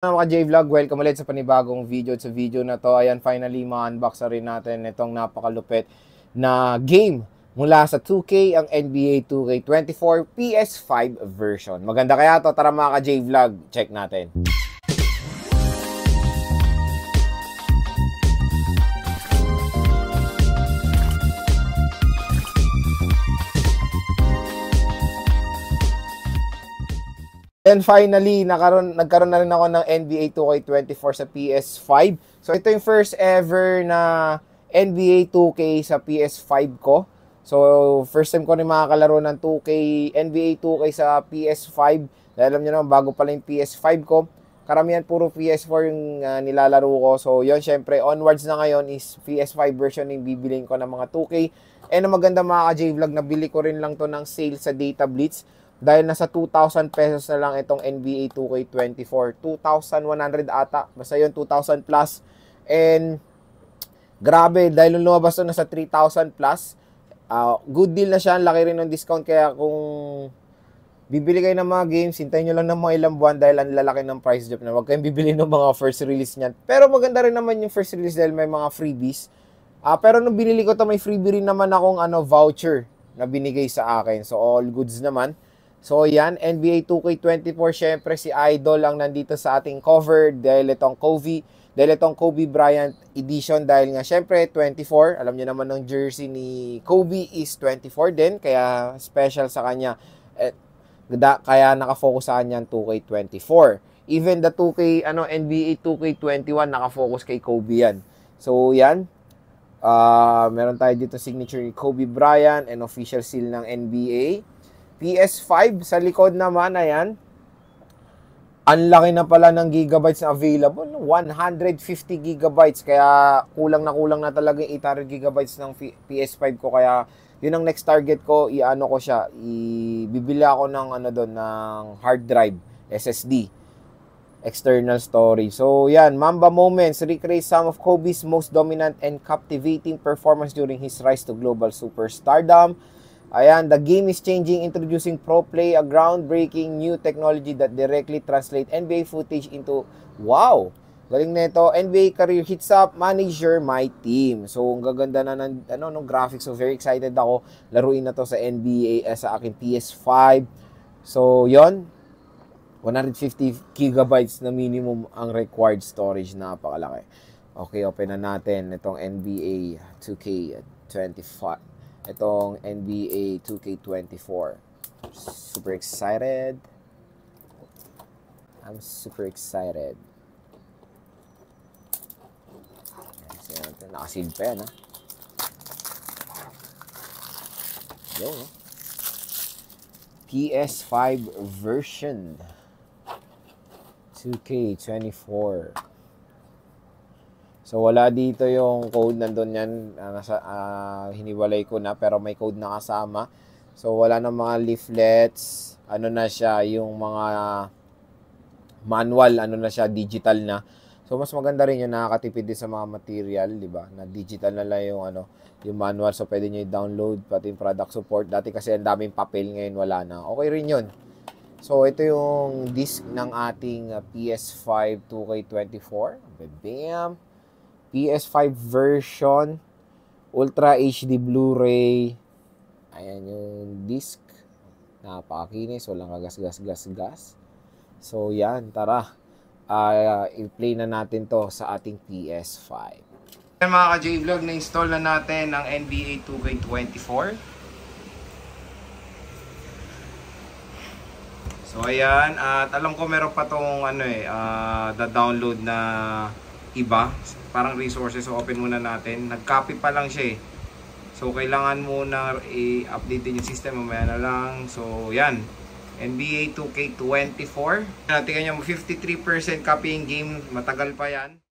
Mga J-Vlog, welcome ulit sa panibagong video. Sa video na to, ayan, finally ma-unbox na rin natin itong napakalupit na game mula sa 2K, ang NBA 2K24 PS5 version. Maganda kaya to? Tara mga ka-J-Vlog, check natin. And finally, nagkaroon na rin ako ng NBA 2K24 sa PS5. So ito yung first ever na NBA 2K sa PS5 ko. So first time ko rin makakalaro ng 2K, NBA 2K sa PS5. Dahil alam nyo naman, bago pala yung PS5 ko. Karamihan puro PS4 yung nilalaro ko. So yun, syempre, onwards na ngayon is PS5 version yung bibiliin ko ng mga 2K. And ang maganda mga ka-J-Vlog, nabili ko rin lang to ng sale sa Data Blitz. Dahil nasa 2,000 pesos na lang itong NBA 2K24. 2,100 ata. Basta yun, 2,000 plus. And grabe, dahil lumabas to nasa 3,000 plus. Good deal na siya. Laki rin ng discount. Kaya kung bibili kayo ng mga games, hintayin nyo lang ng mga ilang buwan dahil ang lalaki ng price drop na. Huwag kayong bibili ng mga first release niyan. Pero maganda rin naman yung first release dahil may mga freebies. Pero nung binili ko to, may freebie rin naman akong voucher na binigay sa akin. So all goods naman. So yan, NBA 2K24, syempre si Idol ang nandito sa ating cover dahil itong Kobe Bryant edition dahil nga syempre 24, alam niyo naman ng jersey ni Kobe is 24 din, kaya special sa kanya. Kaya nakafocus sa kanya 2K24. Even the 2K NBA 2K21 nakafocus kay Kobe yan. So yan, meron tayo dito signature ni Kobe Bryant and official seal ng NBA. PS5 sa likod naman, ayan. Ang laki na pala ng gigabytes na available. 150 gigabytes. Kaya kulang na talaga yung 800 gigabytes ng PS5 ko. Kaya yun ang next target ko. Bibili ako ng ng hard drive, SSD, external storage. So yan, Mamba Moments recreate some of Kobe's most dominant and captivating performance during his rise to global superstardom. Ayan, the game is changing, introducing Pro Play, a groundbreaking new technology that directly translate NBA footage into, wow, galing nito, NBA career hits up, manager my team. So, ang gaganda na ng graphics. So, very excited ako. Laruin na to sa NBA, sa aking PS5. So, yon 150 gigabytes na minimum ang required storage. Napakalaki. Okay, open na natin itong NBA 2K25. Itong NBA 2K24. Super excited. I'm super excited. Nakasealed pa yan, ha? Yo, no? PS5 version 2K24. So, wala dito yung code, nandun yan, hiniwalay ko na, pero may code na kasama. So, wala na mga leaflets, na siya, yung mga manual, na siya, digital na. So, mas maganda rin yung nakakatipid din sa mga material, di ba? Na digital na lang yung manual, so pwede nyo i-download, pati yung product support. Dati kasi ang daming papel, ngayon wala na. Okay rin yun. So, ito yung disc ng ating PS5 2K24. Bam! PS5 version, Ultra HD Blu-ray. Ayan yung disc. Napakakinis, walang kagas-gas-gas-gas. So yan, tara. I-play na natin to sa ating PS5. Ayan mga ka-J-Vlog, na-install na natin ang NBA 2K24. So ayan, at alam ko meron pa tong da-download na iba, parang resources. So open muna natin. Nag-copy pa lang siya eh. So kailangan muna i-update din yung system, mamaya na lang. So yan, NBA 2K24. Tingnan nyo, 53% copying game, matagal pa yan.